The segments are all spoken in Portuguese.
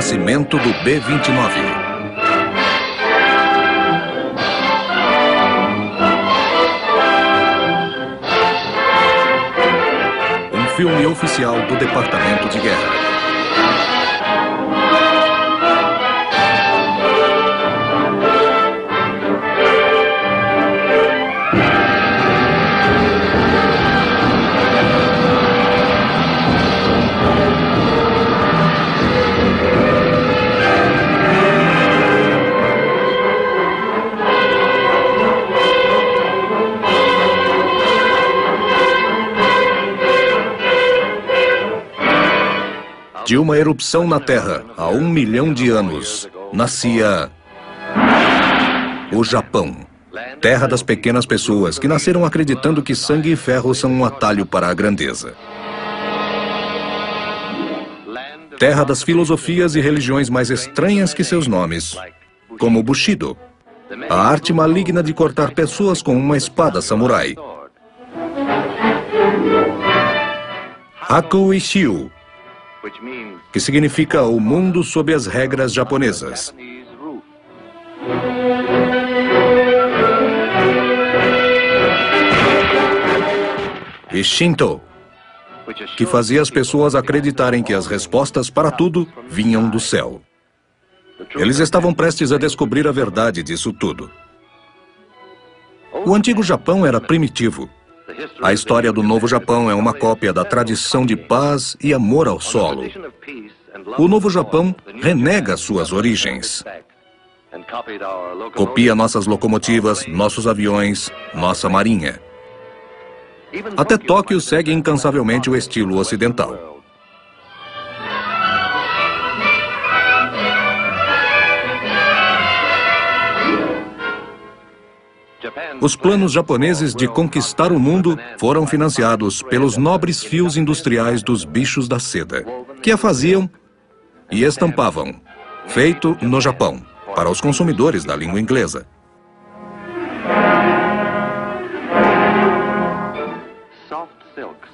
nascimento do B-29. Um filme oficial do Departamento de Guerra. De uma erupção na Terra há 1 milhão de anos, nascia o Japão. Terra das pequenas pessoas que nasceram acreditando que sangue e ferro são um atalho para a grandeza. Terra das filosofias e religiões mais estranhas que seus nomes, como o Bushido, a arte maligna de cortar pessoas com uma espada samurai. Haku Ishiu, que significa o mundo sob as regras japonesas. E Shinto, que fazia as pessoas acreditarem que as respostas para tudo vinham do céu. Eles estavam prestes a descobrir a verdade disso tudo. O antigo Japão era primitivo. A história do Novo Japão é uma cópia da tradição de paz e amor ao solo. O Novo Japão renega suas origens. Copia nossas locomotivas, nossos aviões, nossa marinha. Até Tóquio segue incansavelmente o estilo ocidental. Os planos japoneses de conquistar o mundo foram financiados pelos nobres fios industriais dos bichos da seda, que a faziam e estampavam, feito no Japão, para os consumidores da língua inglesa.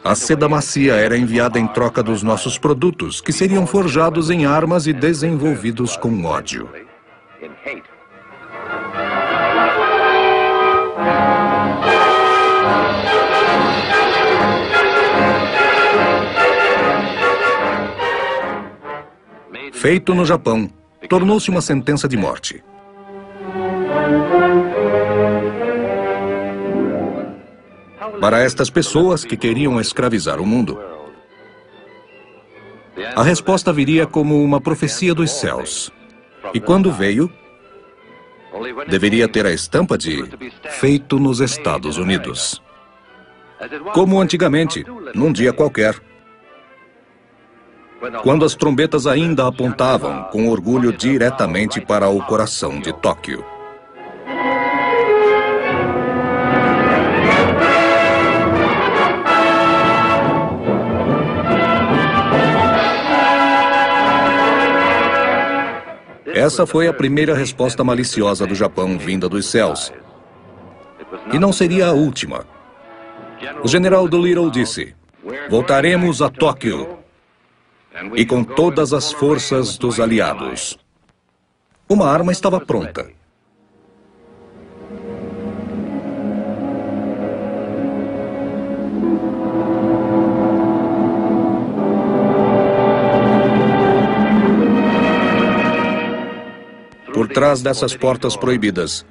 A seda macia era enviada em troca dos nossos produtos, que seriam forjados em armas e desenvolvidos com ódio. Feito no Japão, tornou-se uma sentença de morte. Para estas pessoas que queriam escravizar o mundo, a resposta viria como uma profecia dos céus. E quando veio, deveria ter a estampa de feito nos Estados Unidos. Como antigamente, num dia qualquer, quando as trombetas ainda apontavam com orgulho diretamente para o coração de Tóquio. Essa foi a primeira resposta maliciosa do Japão vinda dos céus. E não seria a última. O general Doolittle disse: voltaremos a Tóquio. E com todas as forças dos aliados. Uma arma estava pronta. Por trás dessas portas proibidas,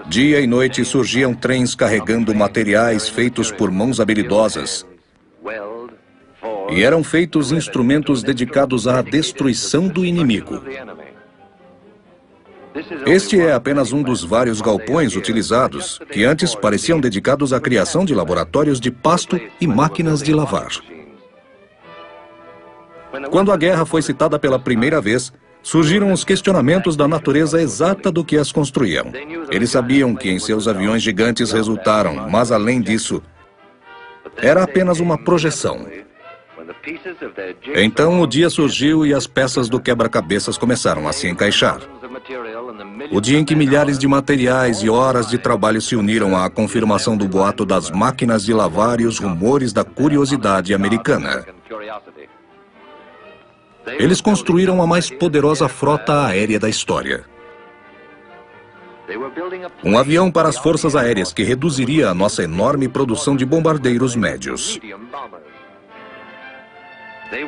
dia e noite surgiam trens carregando materiais feitos por mãos habilidosas. E eram feitos instrumentos dedicados à destruição do inimigo. Este é apenas um dos vários galpões utilizados, que antes pareciam dedicados à criação de laboratórios de pasto e máquinas de lavar. Quando a guerra foi citada pela primeira vez, surgiram os questionamentos da natureza exata do que as construíam. Eles sabiam que em seus aviões gigantes resultaram, mas além disso, era apenas uma projeção. Então o dia surgiu e as peças do quebra-cabeças começaram a se encaixar. O dia em que milhares de materiais e horas de trabalho se uniram à confirmação do boato das máquinas de lavar e os rumores da curiosidade americana. Eles construíram a mais poderosa frota aérea da história. Um avião para as forças aéreas que reduziria a nossa enorme produção de bombardeiros médios.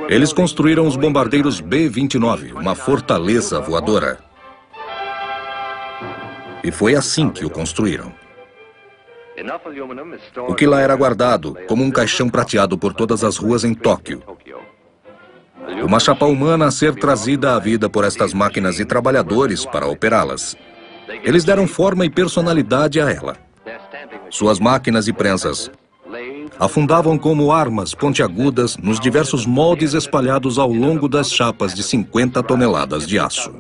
Eles construíram os bombardeiros B-29, uma fortaleza voadora. E foi assim que o construíram. O que lá era guardado, como um caixão prateado por todas as ruas em Tóquio. Uma chapa humana a ser trazida à vida por estas máquinas e trabalhadores para operá-las. Eles deram forma e personalidade a ela. Suas máquinas e prensas afundavam como armas pontiagudas nos diversos moldes espalhados ao longo das chapas de 50 toneladas de aço,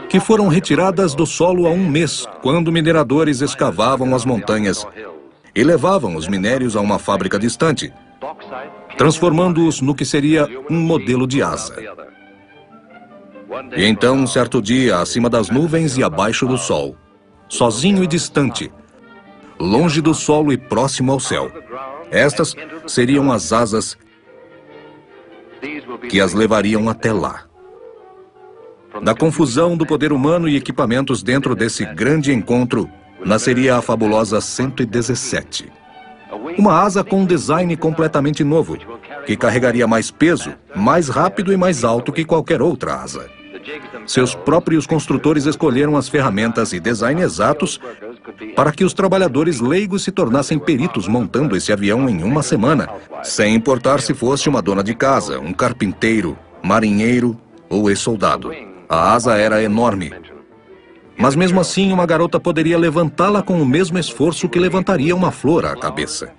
que foram retiradas do solo há um mês, quando mineradores escavavam as montanhas e levavam os minérios a uma fábrica distante, transformando-os no que seria um modelo de asa. E então, um certo dia, acima das nuvens e abaixo do sol, sozinho e distante, longe do solo e próximo ao céu, estas seriam as asas que as levariam até lá. Da confusão do poder humano e equipamentos dentro desse grande encontro, nasceria a fabulosa 117. Uma asa com um design completamente novo, que carregaria mais peso, mais rápido e mais alto que qualquer outra asa. Seus próprios construtores escolheram as ferramentas e design exatos para que os trabalhadores leigos se tornassem peritos montando esse avião em uma semana, sem importar se fosse uma dona de casa, um carpinteiro, marinheiro ou ex-soldado. A asa era enorme, mas mesmo assim uma garota poderia levantá-la com o mesmo esforço que levantaria uma flor à cabeça.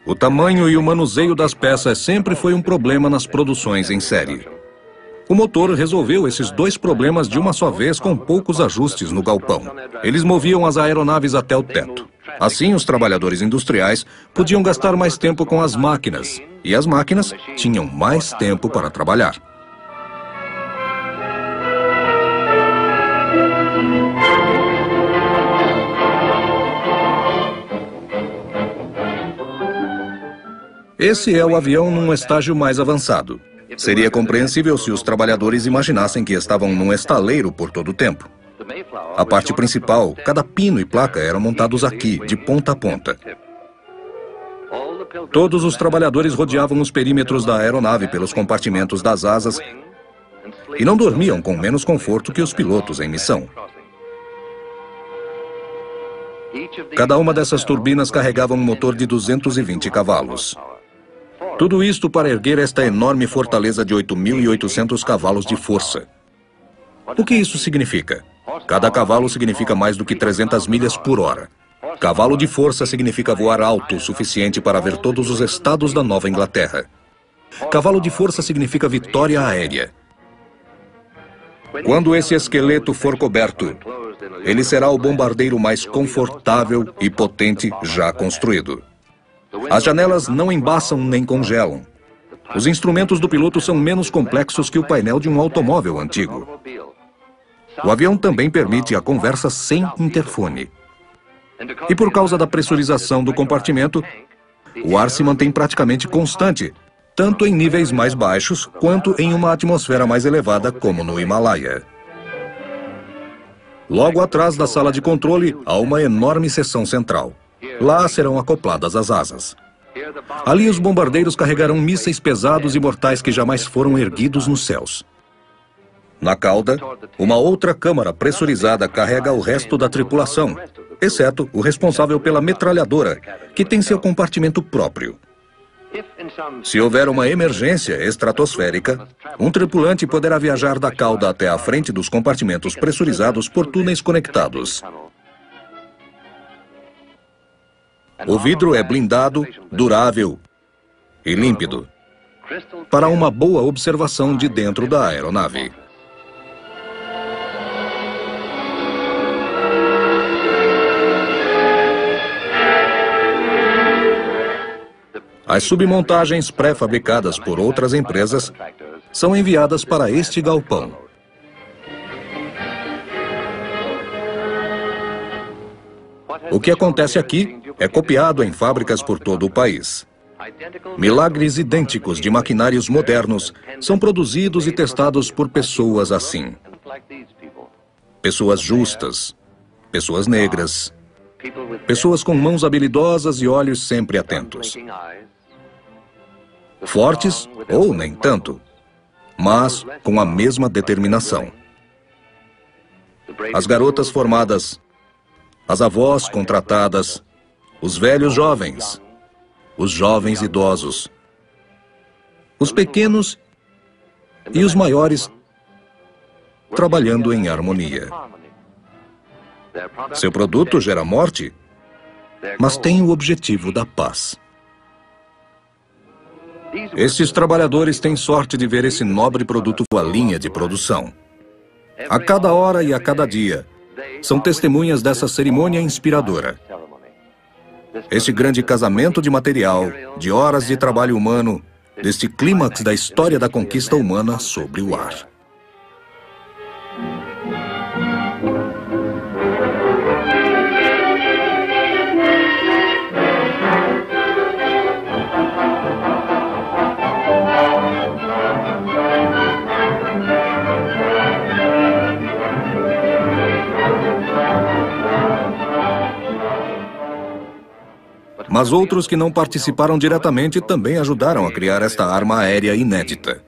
O tamanho e o manuseio das peças sempre foi um problema nas produções em série. O motor resolveu esses dois problemas de uma só vez com poucos ajustes no galpão. Eles moviam as aeronaves até o teto. Assim, os trabalhadores industriais podiam gastar mais tempo com as máquinas, e as máquinas tinham mais tempo para trabalhar. Esse é o avião num estágio mais avançado. Seria compreensível se os trabalhadores imaginassem que estavam num estaleiro por todo o tempo. A parte principal, cada pino e placa eram montados aqui, de ponta a ponta. Todos os trabalhadores rodeavam os perímetros da aeronave pelos compartimentos das asas e não dormiam com menos conforto que os pilotos em missão. Cada uma dessas turbinas carregava um motor de 220 cavalos. Tudo isto para erguer esta enorme fortaleza de 8.800 cavalos de força. O que isso significa? Cada cavalo significa mais do que 300 milhas por hora. Cavalo de força significa voar alto o suficiente para ver todos os estados da Nova Inglaterra. Cavalo de força significa vitória aérea. Quando esse esqueleto for coberto, ele será o bombardeiro mais confortável e potente já construído. As janelas não embaçam nem congelam. Os instrumentos do piloto são menos complexos que o painel de um automóvel antigo. O avião também permite a conversa sem interfone. E por causa da pressurização do compartimento, o ar se mantém praticamente constante, tanto em níveis mais baixos quanto em uma atmosfera mais elevada, como no Himalaia. Logo atrás da sala de controle, há uma enorme seção central. Lá serão acopladas as asas. Ali os bombardeiros carregarão mísseis pesados e mortais que jamais foram erguidos nos céus. Na cauda, uma outra câmara pressurizada carrega o resto da tripulação, exceto o responsável pela metralhadora, que tem seu compartimento próprio. Se houver uma emergência estratosférica, um tripulante poderá viajar da cauda até a frente dos compartimentos pressurizados por túneis conectados. O vidro é blindado, durável e límpido, para uma boa observação de dentro da aeronave. As submontagens pré-fabricadas por outras empresas são enviadas para este galpão. O que acontece aqui é copiado em fábricas por todo o país. Milagres idênticos de maquinários modernos são produzidos e testados por pessoas assim. Pessoas justas, pessoas negras, pessoas com mãos habilidosas e olhos sempre atentos. Fortes ou nem tanto, mas com a mesma determinação. As garotas formadas, as avós contratadas, os velhos jovens, os jovens idosos, os pequenos e os maiores trabalhando em harmonia. Seu produto gera morte, mas tem o objetivo da paz. Estes trabalhadores têm sorte de ver esse nobre produto à linha de produção. A cada hora e a cada dia, são testemunhas dessa cerimônia inspiradora. Este grande casamento de material, de horas de trabalho humano, deste clímax da história da conquista humana sobre o ar. Mas outros que não participaram diretamente também ajudaram a criar esta arma aérea inédita.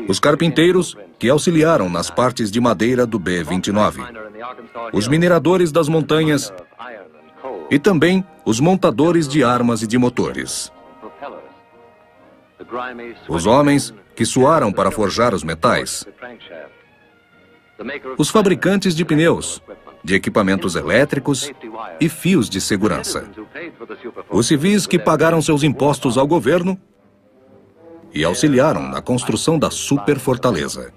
Os carpinteiros que auxiliaram nas partes de madeira do B-29. Os mineradores das montanhas e também os montadores de armas e de motores. Os homens que suaram para forjar os metais. Os fabricantes de pneus, de equipamentos elétricos e fios de segurança. Os civis que pagaram seus impostos ao governo e auxiliaram na construção da superfortaleza.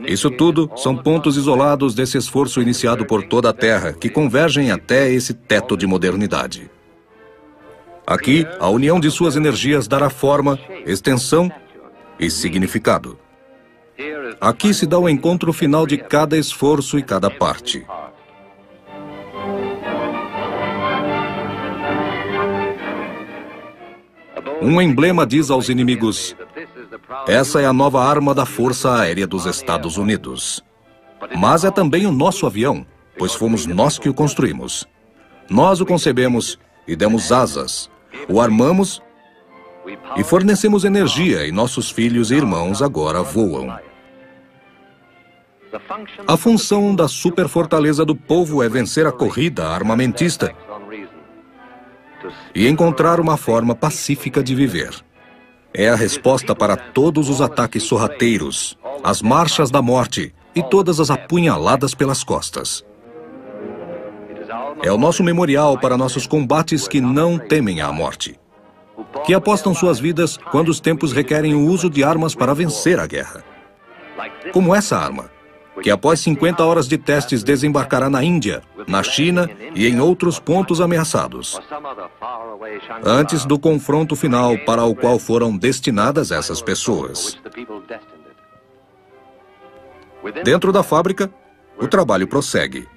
Isso tudo são pontos isolados desse esforço iniciado por toda a Terra, que convergem até esse teto de modernidade. Aqui, a união de suas energias dará forma, extensão e significado. Aqui se dá o encontro final de cada esforço e cada parte. Um emblema diz aos inimigos: essa é a nova arma da Força Aérea dos Estados Unidos. Mas é também o nosso avião, pois fomos nós que o construímos. Nós o concebemos e demos asas, o armamos e fornecemos energia, e nossos filhos e irmãos agora voam. A função da superfortaleza do povo é vencer a corrida armamentista e encontrar uma forma pacífica de viver. É a resposta para todos os ataques sorrateiros, as marchas da morte e todas as apunhaladas pelas costas. É o nosso memorial para nossos combates que não temem a morte, que apostam suas vidas quando os tempos requerem o uso de armas para vencer a guerra. Como essa arma, que após 50 horas de testes desembarcará na Índia, na China e em outros pontos ameaçados, antes do confronto final para o qual foram destinadas essas pessoas. Dentro da fábrica, o trabalho prossegue.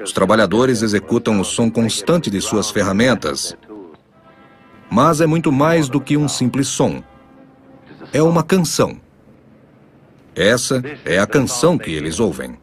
Os trabalhadores executam o som constante de suas ferramentas, mas é muito mais do que um simples som. É uma canção. Essa é a canção que eles ouvem.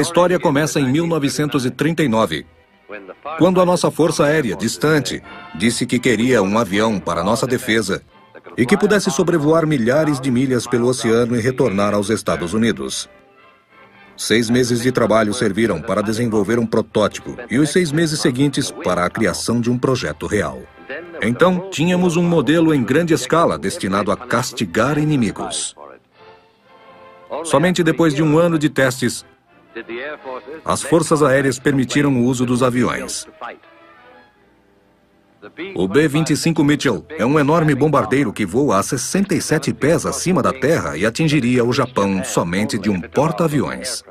A história começa em 1939, quando a nossa Força Aérea, distante, disse que queria um avião para nossa defesa e que pudesse sobrevoar milhares de milhas pelo oceano e retornar aos Estados Unidos. 6 meses de trabalho serviram para desenvolver um protótipo e os 6 meses seguintes para a criação de um projeto real. Então, tínhamos um modelo em grande escala destinado a castigar inimigos. Somente depois de 1 ano de testes, as forças aéreas permitiram o uso dos aviões. O B-25 Mitchell é um enorme bombardeiro que voa a 67 pés acima da terra e atingiria o Japão somente de um porta-aviões.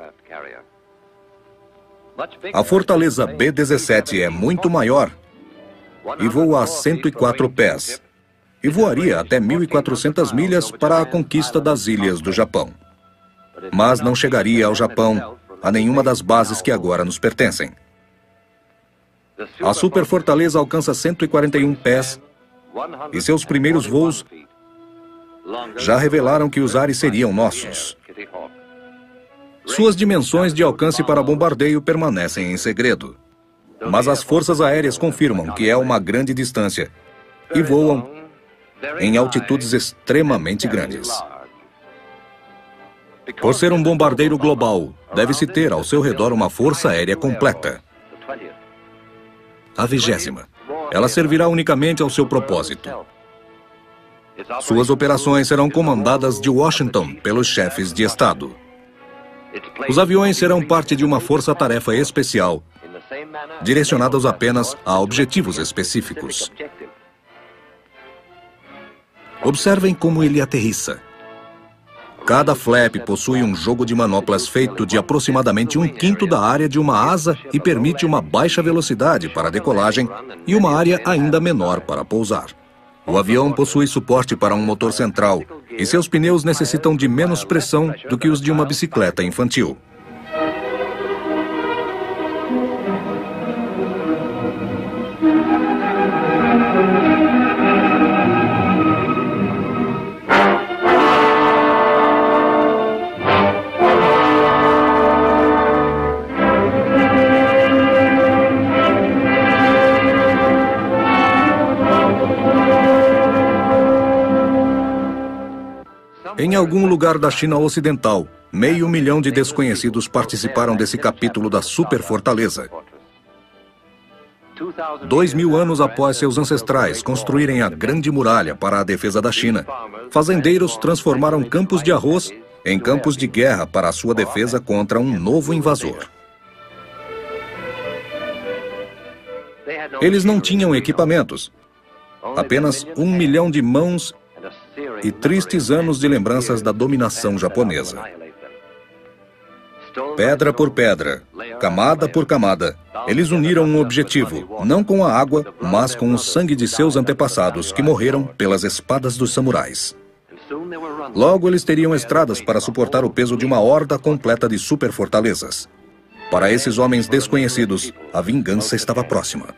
A fortaleza B-17 é muito maior e voa a 104 pés e voaria até 1.400 milhas para a conquista das ilhas do Japão. Mas não chegaria ao Japão, a nenhuma das bases que agora nos pertencem. A superfortaleza alcança 141 pés e seus primeiros voos já revelaram que os ares seriam nossos. Suas dimensões de alcance para bombardeio permanecem em segredo, mas as forças aéreas confirmam que é uma grande distância e voam em altitudes extremamente grandes. Por ser um bombardeiro global, deve-se ter ao seu redor uma força aérea completa. A 20ª. Ela servirá unicamente ao seu propósito. Suas operações serão comandadas de Washington pelos chefes de Estado. Os aviões serão parte de uma força-tarefa especial, direcionados apenas a objetivos específicos. Observem como ele aterrissa. Cada flap possui um jogo de manoplas feito de aproximadamente 1/5 da área de uma asa e permite uma baixa velocidade para a decolagem e uma área ainda menor para pousar. O avião possui suporte para um motor central e seus pneus necessitam de menos pressão do que os de uma bicicleta infantil. Em algum lugar da China Ocidental, 500 mil de desconhecidos participaram desse capítulo da superfortaleza. 2000 anos após seus ancestrais construírem a Grande Muralha para a defesa da China, fazendeiros transformaram campos de arroz em campos de guerra para a sua defesa contra um novo invasor. Eles não tinham equipamentos, apenas 1 milhão de mãos e tristes anos de lembranças da dominação japonesa. Pedra por pedra, camada por camada, eles uniram um objetivo, não com a água, mas com o sangue de seus antepassados que morreram pelas espadas dos samurais. Logo, eles teriam estradas para suportar o peso de uma horda completa de superfortalezas. Para esses homens desconhecidos, a vingança estava próxima.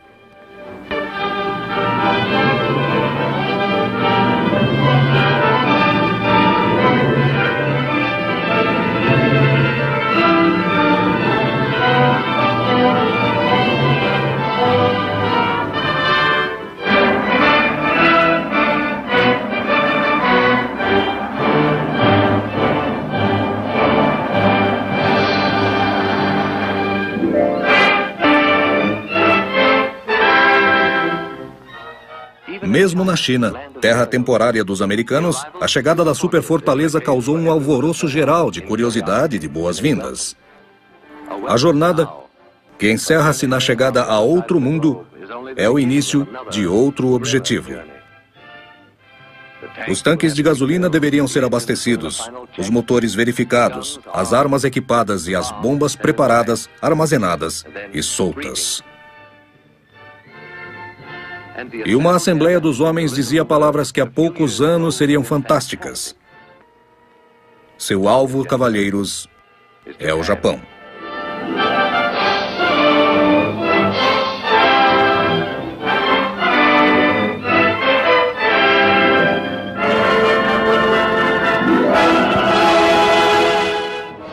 Mesmo na China, terra temporária dos americanos, a chegada da superfortaleza causou um alvoroço geral de curiosidade e de boas-vindas. A jornada, que encerra-se na chegada a outro mundo, é o início de outro objetivo. Os tanques de gasolina deveriam ser abastecidos, os motores verificados, as armas equipadas e as bombas preparadas, armazenadas e soltas. E uma assembleia dos homens dizia palavras que há poucos anos seriam fantásticas. Seu alvo, cavalheiros, é o Japão.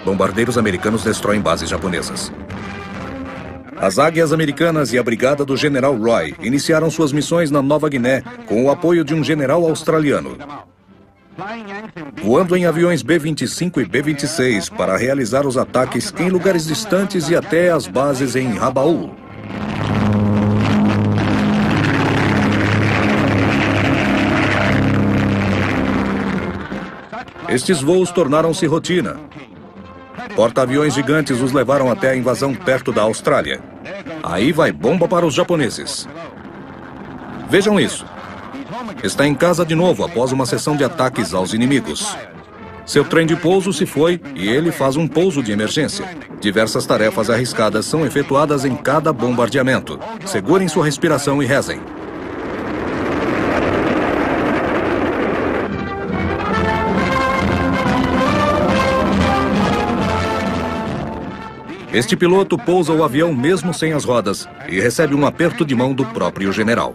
Bombardeiros americanos destroem bases japonesas. As águias americanas e a brigada do general Roy iniciaram suas missões na Nova Guiné com o apoio de um general australiano. voando em aviões B-25 e B-26 para realizar os ataques em lugares distantes e até as bases em Rabaul. Estes voos tornaram-se rotina. Porta-aviões gigantes os levaram até a invasão perto da Austrália. Aí vai bomba para os japoneses. Vejam isso. Está em casa de novo após uma sessão de ataques aos inimigos. Seu trem de pouso se foi e ele faz um pouso de emergência. Diversas tarefas arriscadas são efetuadas em cada bombardeamento. Segurem sua respiração e rezem. Este piloto pousa o avião mesmo sem as rodas e recebe um aperto de mão do próprio general.